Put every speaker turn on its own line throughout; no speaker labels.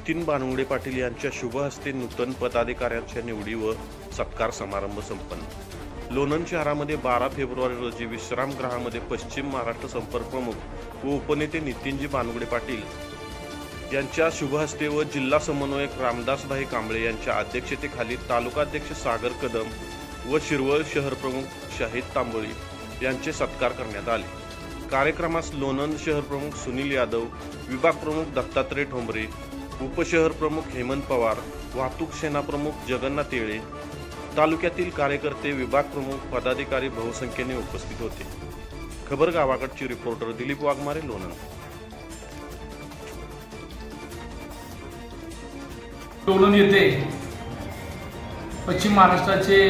नितीन बानगुडे पाटील यांच्या शुभ हस्ते नूतन पदाधिकाऱ्यांच्या निवडी व सत्कार समारंभ संपन्न। लोणंद शहरामध्ये 12 फेब्रुवारी रोजी विश्रामगृहामध्ये पश्चिम महाराष्ट्र संपर्क प्रमुख व उपनेते नितीनजी बानगुडे पाटील यांच्या शुभ हस्ते व जिल्हा समन्वयक रामदासभाई कांबळे यांच्या अध्यक्षतेखाली तालुकाध्यक्ष सागर कदम व शिरवळ शहर प्रमुख शाहिद तांबोळी यांचे सत्कार करण्यात आले। कार्यक्रमास लोणंद शहर प्रमुख सुनील यादव, विभाग प्रमुख दत्तात्रय ठोंबरे, उपशहर प्रमुख हेमंत पवार, वाहतूक सेना प्रमुख जगन्नाथ येळे, तालुक्यातील कार्यकर्ते, विभाग प्रमुख, पदाधिकारी बहुसंख्येने उपस्थित होते। खबर गावाकडची रिपोर्टर दिलीप वाघमारे, लोणंद।
लोणंद येथे पश्चिम महाराष्ट्राचे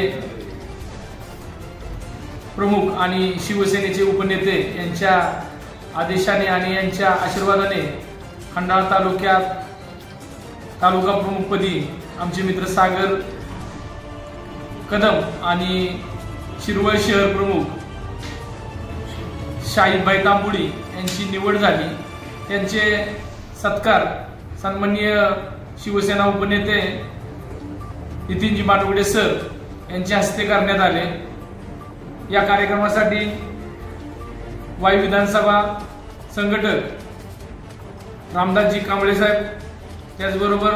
प्रमुख आणि शिवसेनेचे उपनेते यांच्या आदेशाने आणि यांच्या आशीर्वादाने खंडाळा तालुक्यात तालुका प्रमुखपदी आमचे मित्र सागर कदम आणि शिरवळ शहर प्रमुख शाहिदभाई तांबोळी यांची निवड झाली। त्यांचे सत्कार सन्माननीय शिवसेना उपनेते नितीनजी बानगुडे सर यांच्या हस्ते करण्यात आले। या कार्यक्रमासाठी वाई विधानसभा संघटक रामदासजी कांबळे साहेब, त्याचबरोबर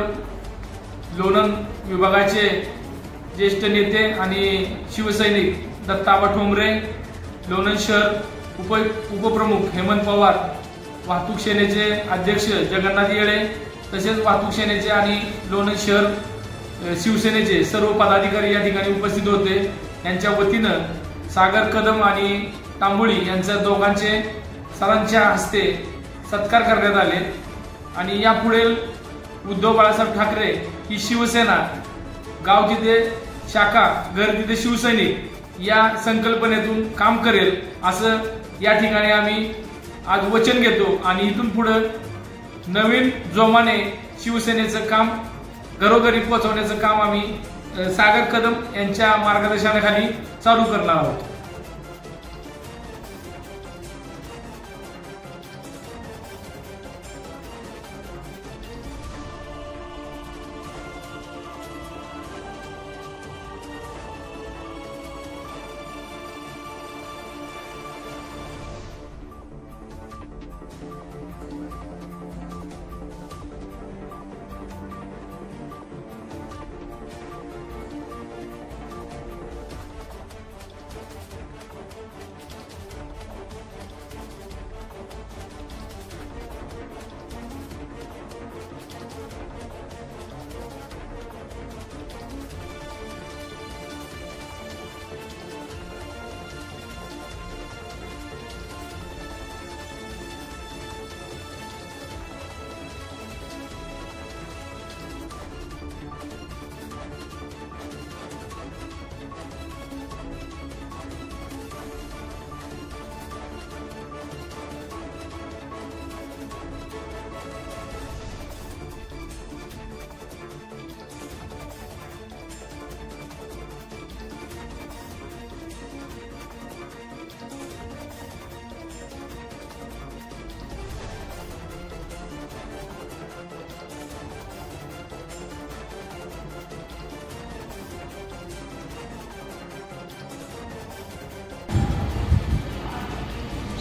लोणंद विभागाचे ज्येष्ठ नेते आणि शिवसैनिक दत्ताबा ठोंबरे, लोणंद शहर उपप्रमुख हेमंत पवार, वाहतूक सेनेचे अध्यक्ष जगन्नाथ येळे, तसेच वाहतूक सेनेचे आणि लोणंद शहर शिवसेनेचे सर्व पदाधिकारी या ठिकाणी उपस्थित होते। यांच्या वतीनं सागर कदम आणि तांबोळी यांच्या दोघांचे सरांच्या हस्ते सत्कार करण्यात आले आणि यापुढे उद्धव बाळासाहेब ठाकरे ही शिवसेना, गाव तिथे शाखा, घर तिथे शिवसैनिक या संकल्पनेतून काम करेल असं या ठिकाणी आम्ही आज वचन घेतो आणि इथून पुढे नवीन जोमाने शिवसेनेचं काम घरोघरी पोहोचवण्याचं काम आम्ही सागर कदम यांच्या मार्गदर्शनाखाली चालू करणार आहोत।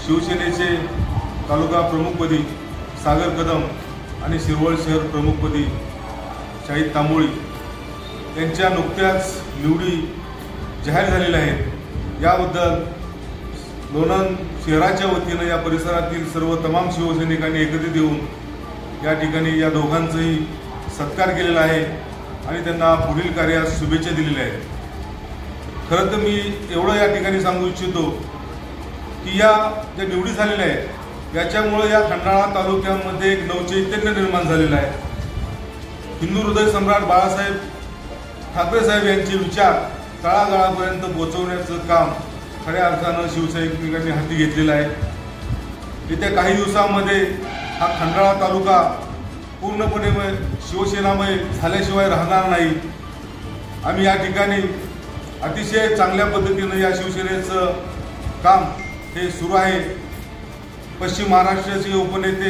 शिवसेनेचे तालुका प्रमुखपदी सागर कदम आणि शिरवळ शहर प्रमुखपदी शाहिद तांबोळी यांच्या नुकत्याच निवडी जाहीर झालेल्या आहेत। याबद्दल लोणंद शहराच्या वतीनं या परिसरातील सर्व तमाम शिवसैनिकांनी एकत्रित येऊन या ठिकाणी या दोघांचाही सत्कार केलेला आहे आणि त्यांना पुढील कार्यास शुभेच्छा दिलेल्या आहेत। खरं तर मी एवढं या ठिकाणी सांगू इच्छितो की या ज्या निवडी झालेल्या आहेत याच्यामुळे या खंडाळा तालुक्यामध्ये एक नवचैतन्य निर्माण झालेलं आहे। हिंदू हृदय सम्राट बाळासाहेब ठाकरे साहेब यांचे विचार तळागाळापर्यंत पोहोचवण्याचं काम खऱ्या अर्थानं शिवसैनिकांनी हाती घेतलेलं आहे। येत्या काही दिवसांमध्ये हा खंडाळा तालुका पूर्णपणे शिवसेनामय झाल्याशिवाय राहणार नाही। आम्ही या ठिकाणी अतिशय चांगल्या पद्धतीनं या शिवसेनेचं काम हे सुरू आहे। पश्चिम महाराष्ट्राचे उपनेते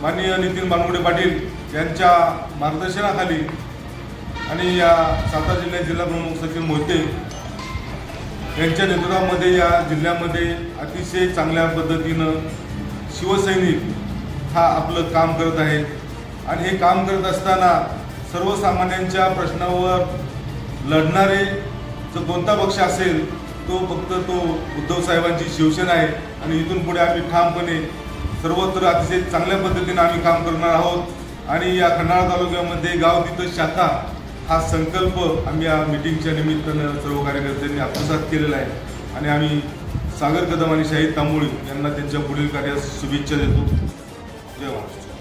माननीय नितीन बानगुडे पाटील यांच्या मार्गदर्शनाखाली आणि या सातारा जिल्ह्याचे जिल्हा प्रमुख सचिव मोहिते यांच्या नेतृत्वामध्ये या जिल्ह्यामध्ये अतिशय चांगल्या पद्धतीनं शिवसैनिक हा आपलं काम करत आहे आणि हे काम करत असताना सर्वसामान्यांच्या प्रश्नावर लढणारे जो कोणता पक्ष असेल तो फक्त तो उद्धव साहेबांची शिवसेना आहे आणि इथून पुढे आम्ही ठामपणे सर्वत्र अतिशय चांगल्या पद्धतीने आम्ही काम करणार आहोत आणि या खंडाळा तालुक्यामध्ये गाव तिथं शाखा हा संकल्प आम्ही या मीटिंगच्या निमित्तानं सर्व कार्यकर्त्यांनी आत्मसात केलेला आहे आणि आम्ही सागर कदम आणि शाहीद तांबोळी यांना त्यांच्या पुढील कार्यास शुभेच्छा देतो. जय महाराष्ट्र.